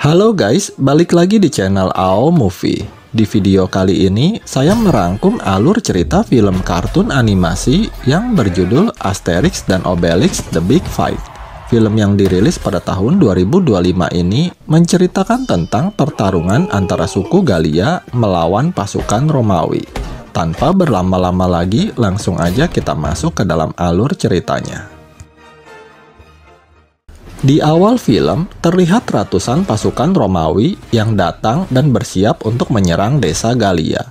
Halo guys, balik lagi di channel AO Movie. Di video kali ini, saya merangkum alur cerita film kartun animasi yang berjudul Asterix dan Obelix The Big Fight. Film yang dirilis pada tahun 2025 ini menceritakan tentang pertarungan antara suku Galia melawan pasukan Romawi. Tanpa berlama-lama lagi, langsung aja kita masuk ke dalam alur ceritanya. Di awal film, terlihat ratusan pasukan Romawi yang datang dan bersiap untuk menyerang desa Galia.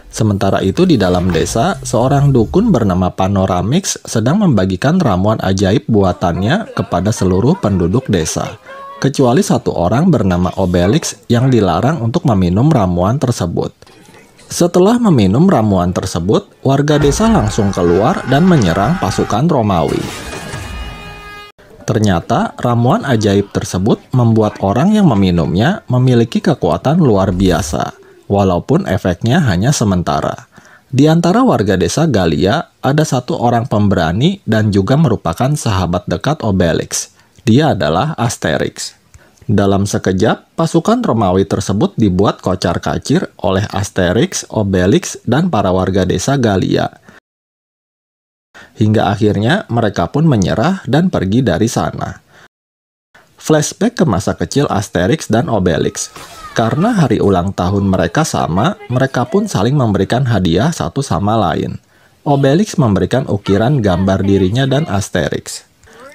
Sementara itu di dalam desa, seorang dukun bernama Panoramix sedang membagikan ramuan ajaib buatannya kepada seluruh penduduk desa, kecuali satu orang bernama Obelix yang dilarang untuk meminum ramuan tersebut. Setelah meminum ramuan tersebut, warga desa langsung keluar dan menyerang pasukan Romawi. Ternyata, ramuan ajaib tersebut membuat orang yang meminumnya memiliki kekuatan luar biasa, walaupun efeknya hanya sementara. Di antara warga desa Galia, ada satu orang pemberani dan juga merupakan sahabat dekat Obelix. Dia adalah Asterix. Dalam sekejap, pasukan Romawi tersebut dibuat kocar-kacir oleh Asterix, Obelix, dan para warga desa Galia. Hingga akhirnya mereka pun menyerah dan pergi dari sana. Flashback ke masa kecil Asterix dan Obelix. Karena hari ulang tahun mereka sama, mereka pun saling memberikan hadiah satu sama lain. Obelix memberikan ukiran gambar dirinya dan Asterix.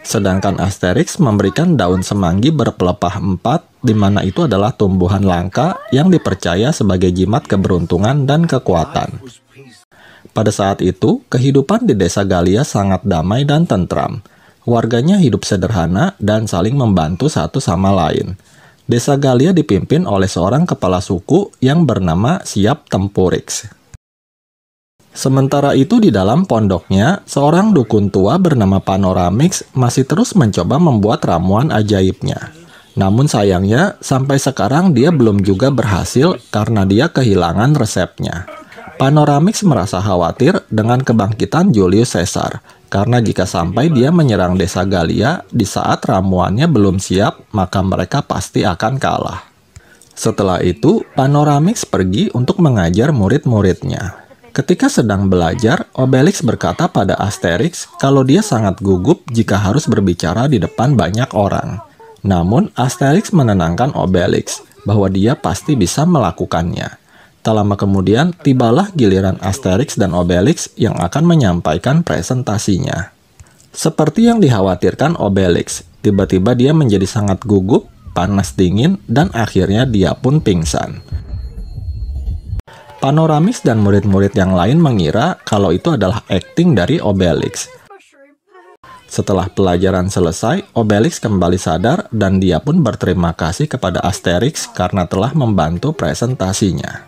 Sedangkan Asterix memberikan daun semanggi berpelepah 4, di mana itu adalah tumbuhan langka yang dipercaya sebagai jimat keberuntungan dan kekuatan. Pada saat itu, kehidupan di desa Galia sangat damai dan tentram. Warganya hidup sederhana dan saling membantu satu sama lain. Desa Galia dipimpin oleh seorang kepala suku yang bernama Siap Tempurix. Sementara itu di dalam pondoknya, seorang dukun tua bernama Panoramix masih terus mencoba membuat ramuan ajaibnya. Namun sayangnya, sampai sekarang dia belum juga berhasil karena dia kehilangan resepnya. Panoramix merasa khawatir dengan kebangkitan Julius Caesar, karena jika sampai dia menyerang desa Galia di saat ramuannya belum siap, maka mereka pasti akan kalah. Setelah itu, Panoramix pergi untuk mengajar murid-muridnya. Ketika sedang belajar, Obelix berkata pada Asterix kalau dia sangat gugup jika harus berbicara di depan banyak orang. Namun, Asterix menenangkan Obelix bahwa dia pasti bisa melakukannya. Tak lama kemudian, tibalah giliran Asterix dan Obelix yang akan menyampaikan presentasinya. Seperti yang dikhawatirkan Obelix, tiba-tiba dia menjadi sangat gugup, panas dingin, dan akhirnya dia pun pingsan. Panoramix dan murid-murid yang lain mengira kalau itu adalah akting dari Obelix. Setelah pelajaran selesai, Obelix kembali sadar dan dia pun berterima kasih kepada Asterix karena telah membantu presentasinya.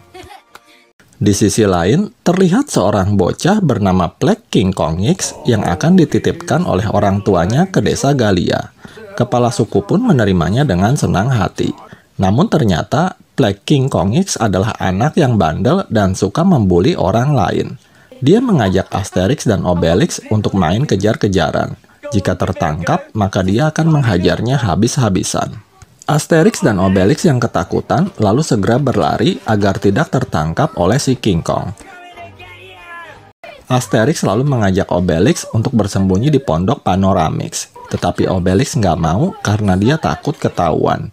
Di sisi lain, terlihat seorang bocah bernama Plague King Kongix yang akan dititipkan oleh orang tuanya ke desa Galia. Kepala suku pun menerimanya dengan senang hati. Namun ternyata, Plague King Kongix adalah anak yang bandel dan suka membuli orang lain. Dia mengajak Asterix dan Obelix untuk main kejar-kejaran. Jika tertangkap, maka dia akan menghajarnya habis-habisan. Asterix dan Obelix yang ketakutan lalu segera berlari agar tidak tertangkap oleh si King Kong. Asterix lalu mengajak Obelix untuk bersembunyi di pondok Panoramix. Tetapi Obelix nggak mau karena dia takut ketahuan.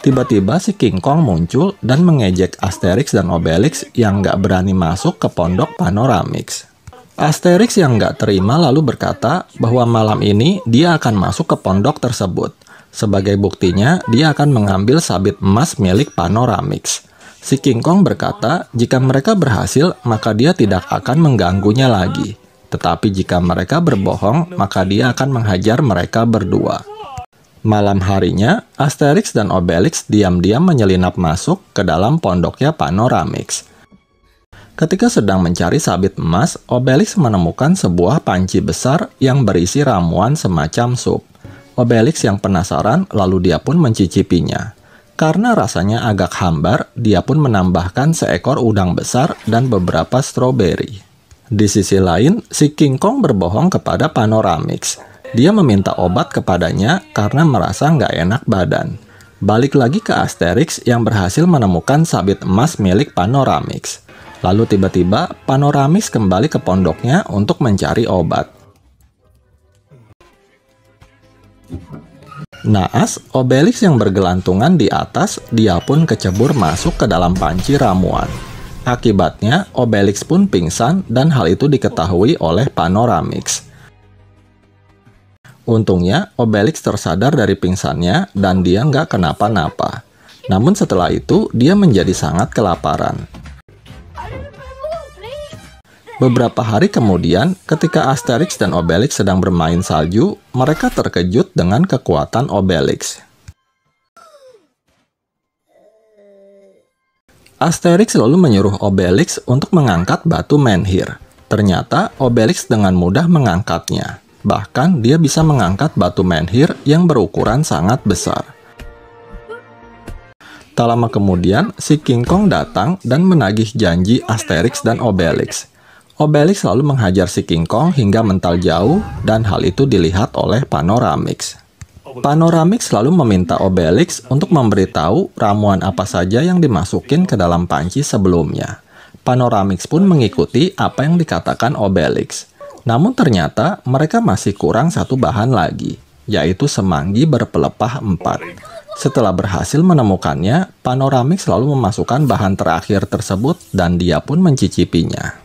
Tiba-tiba si King Kong muncul dan mengejek Asterix dan Obelix yang nggak berani masuk ke pondok Panoramix. Asterix yang nggak terima lalu berkata bahwa malam ini dia akan masuk ke pondok tersebut. Sebagai buktinya, dia akan mengambil sabit emas milik Panoramix. Si King Kong berkata jika mereka berhasil, maka dia tidak akan mengganggunya lagi. Tetapi jika mereka berbohong, maka dia akan menghajar mereka berdua. Malam harinya, Asterix dan Obelix diam-diam menyelinap masuk ke dalam pondoknya Panoramix. Ketika sedang mencari sabit emas, Obelix menemukan sebuah panci besar yang berisi ramuan semacam sup. Obelix yang penasaran lalu dia pun mencicipinya. Karena rasanya agak hambar, dia pun menambahkan seekor udang besar dan beberapa stroberi. Di sisi lain, si King Kong berbohong kepada Panoramix. Dia meminta obat kepadanya karena merasa nggak enak badan. Balik lagi ke Asterix yang berhasil menemukan sabit emas milik Panoramix. Lalu tiba-tiba Panoramix kembali ke pondoknya untuk mencari obat. Naas, Obelix yang bergelantungan di atas, dia pun kecebur masuk ke dalam panci ramuan. Akibatnya, Obelix pun pingsan dan hal itu diketahui oleh Panoramix. Untungnya, Obelix tersadar dari pingsannya dan dia nggak kenapa-napa. Namun setelah itu, dia menjadi sangat kelaparan. Beberapa hari kemudian, ketika Asterix dan Obelix sedang bermain salju, mereka terkejut dengan kekuatan Obelix. Asterix lalu menyuruh Obelix untuk mengangkat batu menhir. Ternyata, Obelix dengan mudah mengangkatnya. Bahkan, dia bisa mengangkat batu menhir yang berukuran sangat besar. Tak lama kemudian, si King Kong datang dan menagih janji Asterix dan Obelix. Obelix lalu menghajar si King Kong hingga mental jauh, dan hal itu dilihat oleh Panoramix. Panoramix lalu meminta Obelix untuk memberitahu ramuan apa saja yang dimasukin ke dalam panci sebelumnya. Panoramix pun mengikuti apa yang dikatakan Obelix. Namun ternyata mereka masih kurang satu bahan lagi, yaitu semanggi berpelepah 4. Setelah berhasil menemukannya, Panoramix lalu memasukkan bahan terakhir tersebut dan dia pun mencicipinya.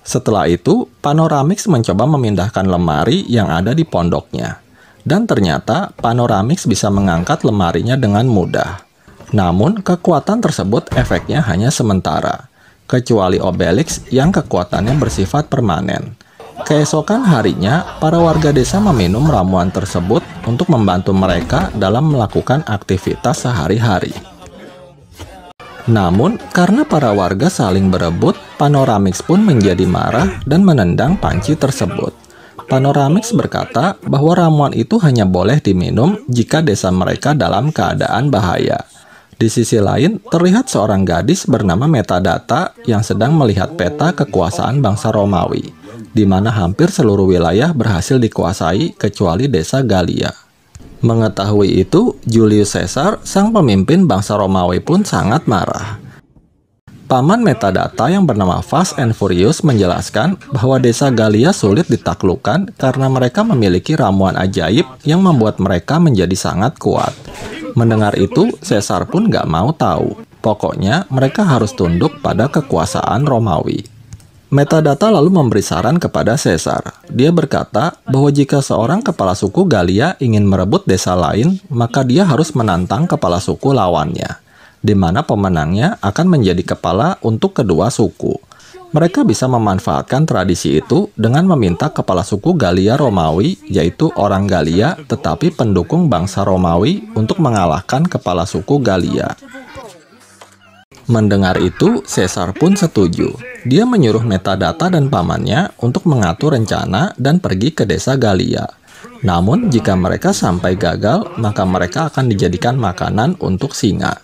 Setelah itu, Panoramix mencoba memindahkan lemari yang ada di pondoknya. Dan ternyata Panoramix bisa mengangkat lemarinya dengan mudah. Namun, kekuatan tersebut efeknya hanya sementara. Kecuali Obelix yang kekuatannya bersifat permanen. Keesokan harinya, para warga desa meminum ramuan tersebut untuk membantu mereka dalam melakukan aktivitas sehari-hari. Namun, karena para warga saling berebut, Panoramix pun menjadi marah dan menendang panci tersebut. Panoramix berkata bahwa ramuan itu hanya boleh diminum jika desa mereka dalam keadaan bahaya. Di sisi lain, terlihat seorang gadis bernama Metadata yang sedang melihat peta kekuasaan bangsa Romawi, di mana hampir seluruh wilayah berhasil dikuasai kecuali desa Gallia. Mengetahui itu, Julius Caesar, sang pemimpin bangsa Romawi pun sangat marah. Paman Metadata yang bernama Fast and Furious menjelaskan bahwa desa Gallia sulit ditaklukkan karena mereka memiliki ramuan ajaib yang membuat mereka menjadi sangat kuat. Mendengar itu, Caesar pun nggak mau tahu. Pokoknya, mereka harus tunduk pada kekuasaan Romawi. Metadata lalu memberi saran kepada Caesar. Dia berkata bahwa jika seorang kepala suku Gallia ingin merebut desa lain, maka dia harus menantang kepala suku lawannya, di mana pemenangnya akan menjadi kepala untuk kedua suku. Mereka bisa memanfaatkan tradisi itu dengan meminta kepala suku Gallia Romawi, yaitu orang Gallia tetapi pendukung bangsa Romawi, untuk mengalahkan kepala suku Gallia. Mendengar itu, Caesar pun setuju. Dia menyuruh Metadata dan pamannya untuk mengatur rencana dan pergi ke desa Gallia. Namun, jika mereka sampai gagal, maka mereka akan dijadikan makanan untuk singa.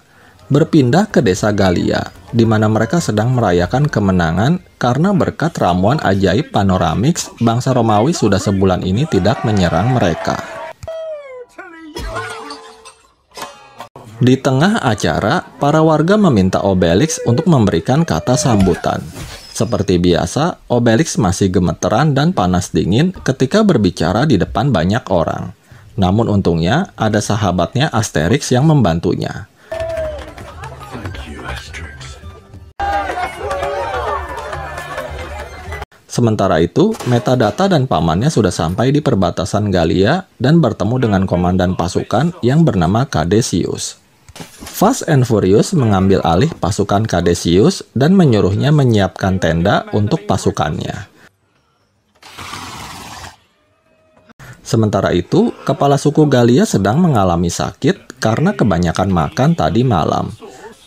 Berpindah ke desa Gallia, di mana mereka sedang merayakan kemenangan karena berkat ramuan ajaib Panoramix, bangsa Romawi sudah sebulan ini tidak menyerang mereka. Di tengah acara, para warga meminta Obelix untuk memberikan kata sambutan. Seperti biasa, Obelix masih gemeteran dan panas dingin ketika berbicara di depan banyak orang. Namun untungnya, ada sahabatnya Asterix yang membantunya. Sementara itu, Metadata dan pamannya sudah sampai di perbatasan Gallia dan bertemu dengan komandan pasukan yang bernama Cadesius. Fast and Furious mengambil alih pasukan Cadesius dan menyuruhnya menyiapkan tenda untuk pasukannya. Sementara itu, kepala suku Gallia sedang mengalami sakit karena kebanyakan makan tadi malam.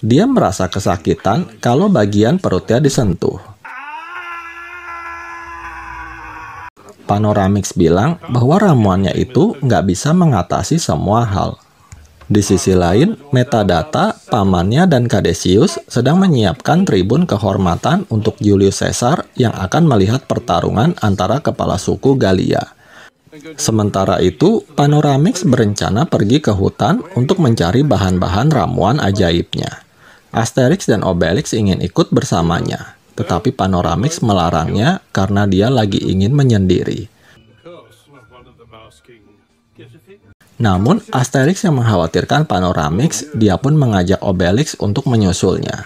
Dia merasa kesakitan kalau bagian perutnya disentuh. Panoramix bilang bahwa ramuannya itu nggak bisa mengatasi semua hal. Di sisi lain, Metadata, pamannya, dan Cadesius sedang menyiapkan tribun kehormatan untuk Julius Caesar yang akan melihat pertarungan antara kepala suku Gallia. Sementara itu, Panoramix berencana pergi ke hutan untuk mencari bahan-bahan ramuan ajaibnya. Asterix dan Obelix ingin ikut bersamanya, tetapi Panoramix melarangnya karena dia lagi ingin menyendiri. Namun, Asterix yang mengkhawatirkan Panoramix, dia pun mengajak Obelix untuk menyusulnya.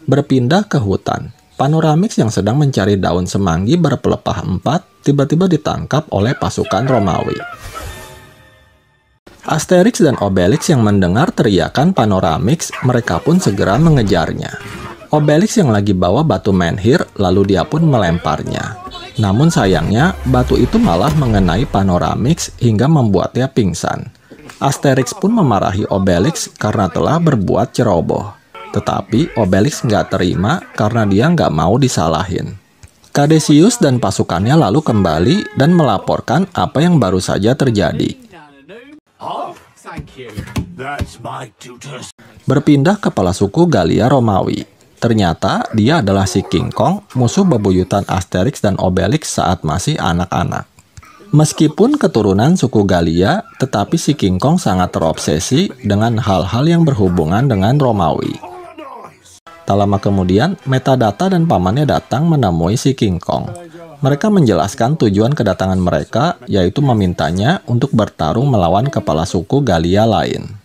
Berpindah ke hutan, Panoramix yang sedang mencari daun semanggi berpelepah 4 tiba-tiba ditangkap oleh pasukan Romawi. Asterix dan Obelix yang mendengar teriakan Panoramix, mereka pun segera mengejarnya. Obelix yang lagi bawa batu menhir, lalu dia pun melemparnya. Namun sayangnya, batu itu malah mengenai Panoramix hingga membuatnya pingsan. Asterix pun memarahi Obelix karena telah berbuat ceroboh. Tetapi Obelix nggak terima karena dia nggak mau disalahin. Cadesius dan pasukannya lalu kembali dan melaporkan apa yang baru saja terjadi. Berpindah kepala suku Gallia Romawi. Ternyata dia adalah si King Kong, musuh bebuyutan Asterix dan Obelix saat masih anak-anak. Meskipun keturunan suku Gallia, tetapi si King Kong sangat terobsesi dengan hal-hal yang berhubungan dengan Romawi. Tak lama kemudian, Metadata dan pamannya datang menemui si King Kong. Mereka menjelaskan tujuan kedatangan mereka, yaitu memintanya untuk bertarung melawan kepala suku Gallia lain.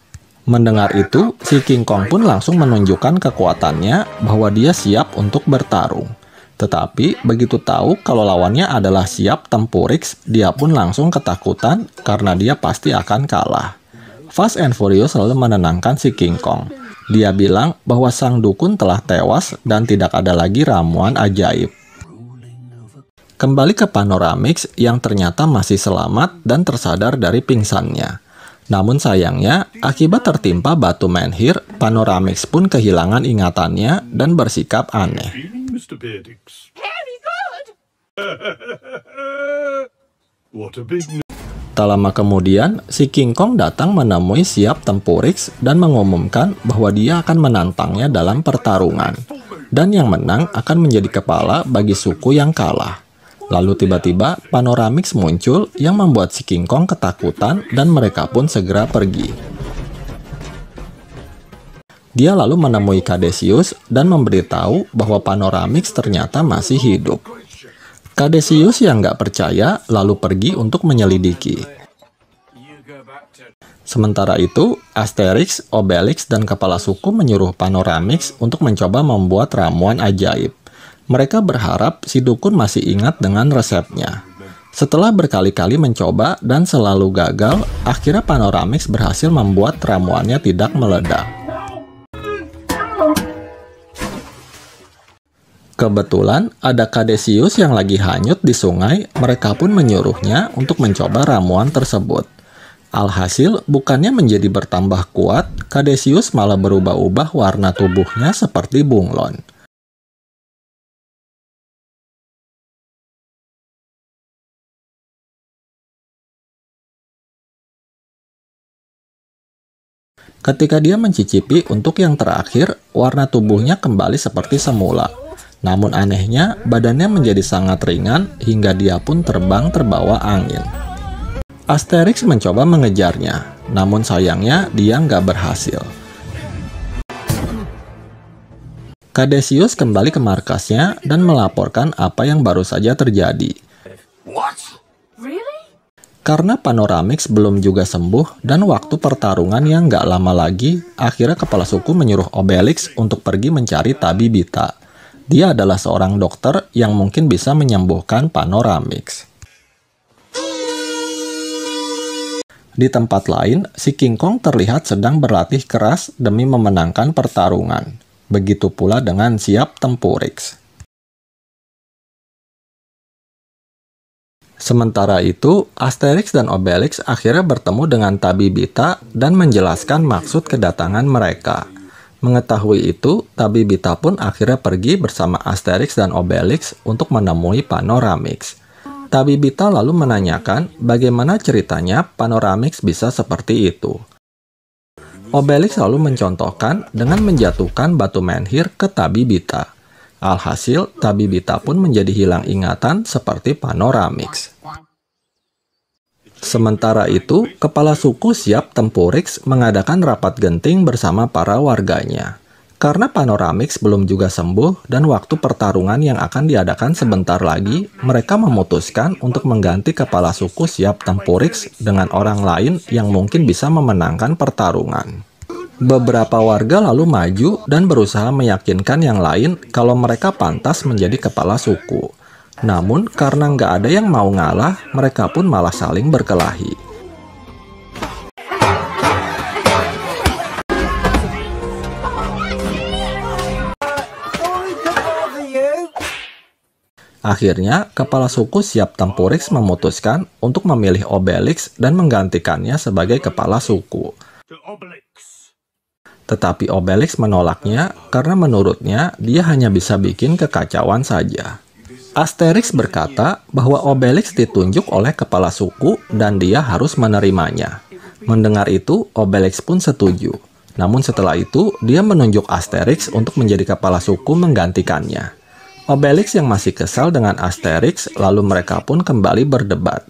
Mendengar itu, si King Kong pun langsung menunjukkan kekuatannya bahwa dia siap untuk bertarung. Tetapi, begitu tahu kalau lawannya adalah Siap Tempurix, dia pun langsung ketakutan karena dia pasti akan kalah. Fast and Furious selalu menenangkan si King Kong. Dia bilang bahwa sang dukun telah tewas dan tidak ada lagi ramuan ajaib. Kembali ke Panoramix yang ternyata masih selamat dan tersadar dari pingsannya. Namun sayangnya, akibat tertimpa batu menhir, Panoramix pun kehilangan ingatannya dan bersikap aneh. Tak lama kemudian, si King Kong datang menemui Siap Tempurix dan mengumumkan bahwa dia akan menantangnya dalam pertarungan. Dan yang menang akan menjadi kepala bagi suku yang kalah. Lalu tiba-tiba Panoramix muncul yang membuat si King Kong ketakutan dan mereka pun segera pergi. Dia lalu menemui Cadesius dan memberitahu bahwa Panoramix ternyata masih hidup. Cadesius yang nggak percaya lalu pergi untuk menyelidiki. Sementara itu, Asterix, Obelix, dan kepala suku menyuruh Panoramix untuk mencoba membuat ramuan ajaib. Mereka berharap si dukun masih ingat dengan resepnya. Setelah berkali-kali mencoba dan selalu gagal, akhirnya Panoramix berhasil membuat ramuannya tidak meledak. Kebetulan ada Cadesius yang lagi hanyut di sungai, mereka pun menyuruhnya untuk mencoba ramuan tersebut. Alhasil, bukannya menjadi bertambah kuat, Cadesius malah berubah-ubah warna tubuhnya seperti bunglon. Ketika dia mencicipi untuk yang terakhir, warna tubuhnya kembali seperti semula. Namun anehnya, badannya menjadi sangat ringan hingga dia pun terbang terbawa angin. Asterix mencoba mengejarnya, namun sayangnya dia nggak berhasil. Cadesius kembali ke markasnya dan melaporkan apa yang baru saja terjadi. Karena Panoramix belum juga sembuh dan waktu pertarungan yang nggak lama lagi, akhirnya kepala suku menyuruh Obelix untuk pergi mencari Tabibita. Dia adalah seorang dokter yang mungkin bisa menyembuhkan Panoramix. Di tempat lain, si King Kong terlihat sedang berlatih keras demi memenangkan pertarungan. Begitu pula dengan Siap Tempurix. Sementara itu, Asterix dan Obelix akhirnya bertemu dengan Tabibita dan menjelaskan maksud kedatangan mereka. Mengetahui itu, Tabibita pun akhirnya pergi bersama Asterix dan Obelix untuk menemui Panoramix. Tabibita lalu menanyakan bagaimana ceritanya Panoramix bisa seperti itu. Obelix lalu mencontohkan dengan menjatuhkan batu menhir ke Tabibita. Alhasil, Tabibita pun menjadi hilang ingatan seperti Panoramix. Sementara itu, kepala suku Siap Tempurix mengadakan rapat genting bersama para warganya. Karena Panoramix belum juga sembuh dan waktu pertarungan yang akan diadakan sebentar lagi, mereka memutuskan untuk mengganti kepala suku Siap Tempurix dengan orang lain yang mungkin bisa memenangkan pertarungan. Beberapa warga lalu maju dan berusaha meyakinkan yang lain kalau mereka pantas menjadi kepala suku. Namun, karena nggak ada yang mau ngalah, mereka pun malah saling berkelahi. Akhirnya, kepala suku Siap Tempurix memutuskan untuk memilih Obelix dan menggantikannya sebagai kepala suku. Tetapi Obelix menolaknya karena menurutnya dia hanya bisa bikin kekacauan saja. Asterix berkata bahwa Obelix ditunjuk oleh kepala suku dan dia harus menerimanya. Mendengar itu, Obelix pun setuju. Namun setelah itu, dia menunjuk Asterix untuk menjadi kepala suku menggantikannya. Obelix yang masih kesal dengan Asterix, lalu mereka pun kembali berdebat.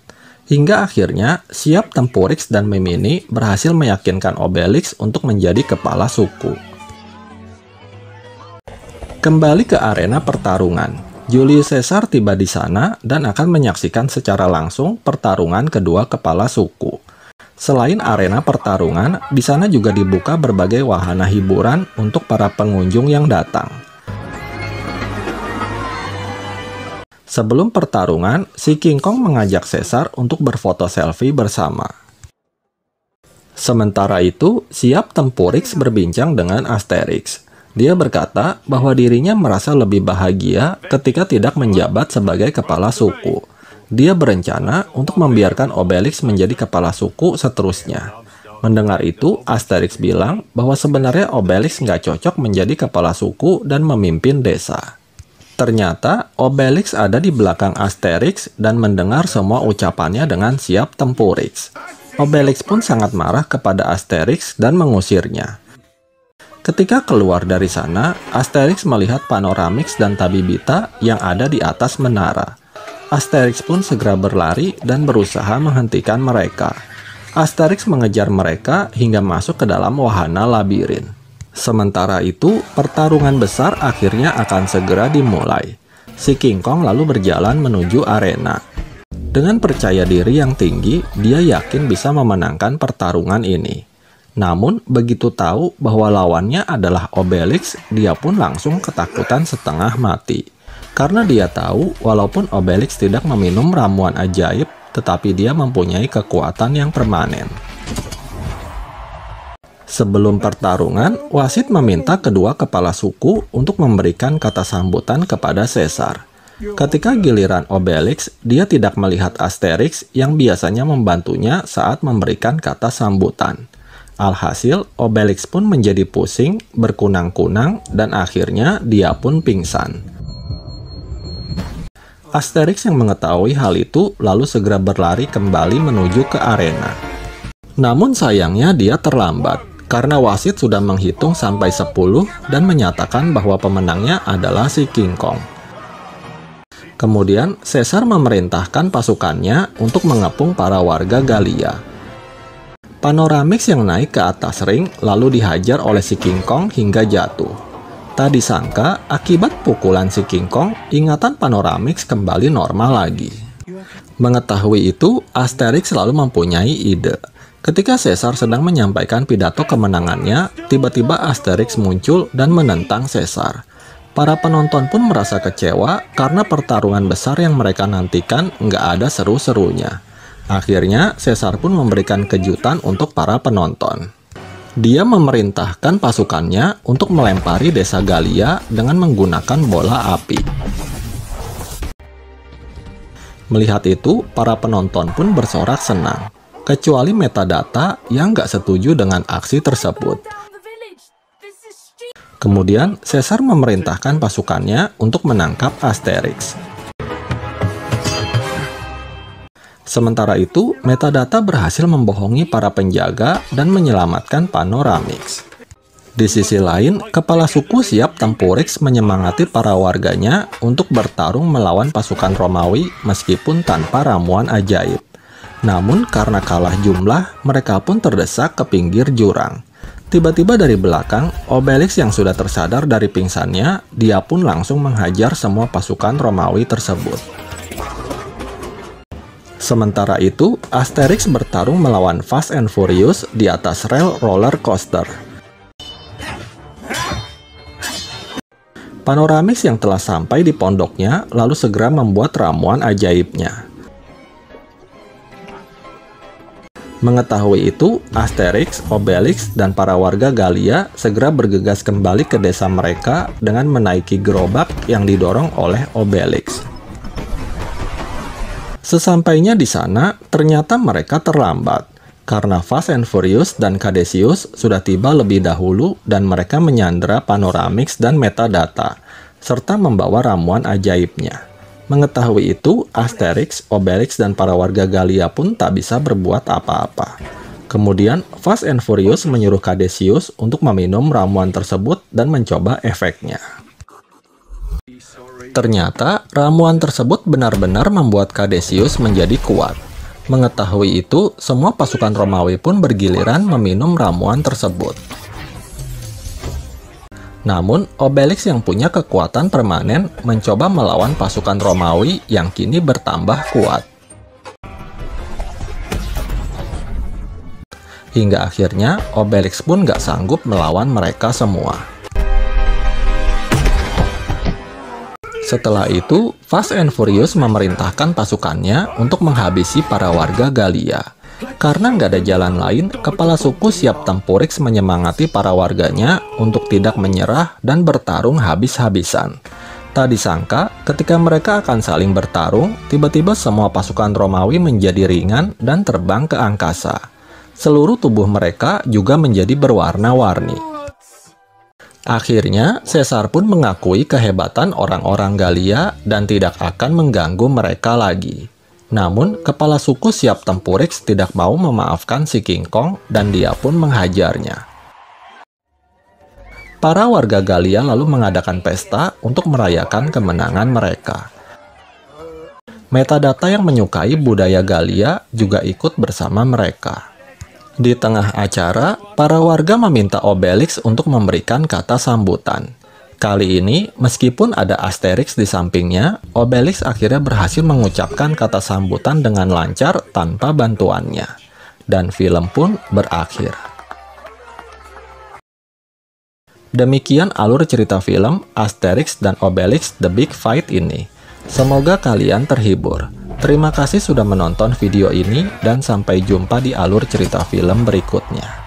Hingga akhirnya, Siap Tempurix dan Mimini berhasil meyakinkan Obelix untuk menjadi kepala suku. Kembali ke arena pertarungan. Julius Caesar tiba di sana dan akan menyaksikan secara langsung pertarungan kedua kepala suku. Selain arena pertarungan, di sana juga dibuka berbagai wahana hiburan untuk para pengunjung yang datang. Sebelum pertarungan, si King Kong mengajak Caesar untuk berfoto selfie bersama. Sementara itu, Siap Tempurix berbincang dengan Asterix. Dia berkata bahwa dirinya merasa lebih bahagia ketika tidak menjabat sebagai kepala suku. Dia berencana untuk membiarkan Obelix menjadi kepala suku seterusnya. Mendengar itu, Asterix bilang bahwa sebenarnya Obelix nggak cocok menjadi kepala suku dan memimpin desa. Ternyata, Obelix ada di belakang Asterix dan mendengar semua ucapannya dengan Siap Tempurix. Obelix pun sangat marah kepada Asterix dan mengusirnya. Ketika keluar dari sana, Asterix melihat Panoramix dan Tabibita yang ada di atas menara. Asterix pun segera berlari dan berusaha menghentikan mereka. Asterix mengejar mereka hingga masuk ke dalam wahana labirin. Sementara itu, pertarungan besar akhirnya akan segera dimulai. Si King Kong lalu berjalan menuju arena. Dengan percaya diri yang tinggi, dia yakin bisa memenangkan pertarungan ini. Namun, begitu tahu bahwa lawannya adalah Obelix, dia pun langsung ketakutan setengah mati. Karena dia tahu, walaupun Obelix tidak meminum ramuan ajaib, tetapi dia mempunyai kekuatan yang permanen. Sebelum pertarungan, wasit meminta kedua kepala suku untuk memberikan kata sambutan kepada Caesar. Ketika giliran Obelix, dia tidak melihat Asterix yang biasanya membantunya saat memberikan kata sambutan. Alhasil, Obelix pun menjadi pusing, berkunang-kunang, dan akhirnya dia pun pingsan. Asterix yang mengetahui hal itu lalu segera berlari kembali menuju ke arena. Namun sayangnya dia terlambat, karena wasit sudah menghitung sampai 10 dan menyatakan bahwa pemenangnya adalah si King Kong. Kemudian, Caesar memerintahkan pasukannya untuk mengepung para warga Galia. Panoramix yang naik ke atas ring lalu dihajar oleh si King Kong hingga jatuh. Tak disangka, akibat pukulan si King Kong, ingatan Panoramix kembali normal lagi. Mengetahui itu, Asterix selalu mempunyai ide. Ketika Caesar sedang menyampaikan pidato kemenangannya, tiba-tiba Asterix muncul dan menentang Caesar. Para penonton pun merasa kecewa karena pertarungan besar yang mereka nantikan nggak ada seru-serunya. Akhirnya, Caesar pun memberikan kejutan untuk para penonton. Dia memerintahkan pasukannya untuk melempari desa Galia dengan menggunakan bola api. Melihat itu, para penonton pun bersorak senang, kecuali Metadata yang nggak setuju dengan aksi tersebut. Kemudian, Caesar memerintahkan pasukannya untuk menangkap Asterix. Sementara itu, Metadata berhasil membohongi para penjaga dan menyelamatkan Panoramix. Di sisi lain, kepala suku Siap Tempurix menyemangati para warganya untuk bertarung melawan pasukan Romawi meskipun tanpa ramuan ajaib. Namun karena kalah jumlah, mereka pun terdesak ke pinggir jurang. Tiba-tiba dari belakang, Obelix yang sudah tersadar dari pingsannya, dia pun langsung menghajar semua pasukan Romawi tersebut. Sementara itu, Asterix bertarung melawan Fast and Furious di atas rel roller coaster. Panoramix yang telah sampai di pondoknya lalu segera membuat ramuan ajaibnya. Mengetahui itu, Asterix, Obelix, dan para warga Galia segera bergegas kembali ke desa mereka dengan menaiki gerobak yang didorong oleh Obelix. Sesampainya di sana, ternyata mereka terlambat, karena Fast and Furious dan Cadesius sudah tiba lebih dahulu dan mereka menyandera Panoramix dan metadata, serta membawa ramuan ajaibnya. Mengetahui itu, Asterix, Obelix, dan para warga Galia pun tak bisa berbuat apa-apa. Kemudian, Fast and Furious menyuruh Cadesius untuk meminum ramuan tersebut dan mencoba efeknya. Ternyata, ramuan tersebut benar-benar membuat Cadesius menjadi kuat. Mengetahui itu, semua pasukan Romawi pun bergiliran meminum ramuan tersebut. Namun, Obelix yang punya kekuatan permanen mencoba melawan pasukan Romawi yang kini bertambah kuat. Hingga akhirnya, Obelix pun gak sanggup melawan mereka semua. Setelah itu, Fast and Furious memerintahkan pasukannya untuk menghabisi para warga Galia. Karena nggak ada jalan lain, kepala suku Siap Tempurix menyemangati para warganya untuk tidak menyerah dan bertarung habis-habisan. Tak disangka, ketika mereka akan saling bertarung, tiba-tiba semua pasukan Romawi menjadi ringan dan terbang ke angkasa. Seluruh tubuh mereka juga menjadi berwarna-warni. Akhirnya, Caesar pun mengakui kehebatan orang-orang Galia dan tidak akan mengganggu mereka lagi. Namun, kepala suku Siap Tempurix tidak mau memaafkan si King Kong dan dia pun menghajarnya. Para warga Galia lalu mengadakan pesta untuk merayakan kemenangan mereka. Metadata yang menyukai budaya Galia juga ikut bersama mereka. Di tengah acara, para warga meminta Obelix untuk memberikan kata sambutan. Kali ini, meskipun ada Asterix di sampingnya, Obelix akhirnya berhasil mengucapkan kata sambutan dengan lancar tanpa bantuannya. Dan film pun berakhir. Demikian alur cerita film Asterix dan Obelix The Big Fight ini. Semoga kalian terhibur. Terima kasih sudah menonton video ini dan sampai jumpa di alur cerita film berikutnya.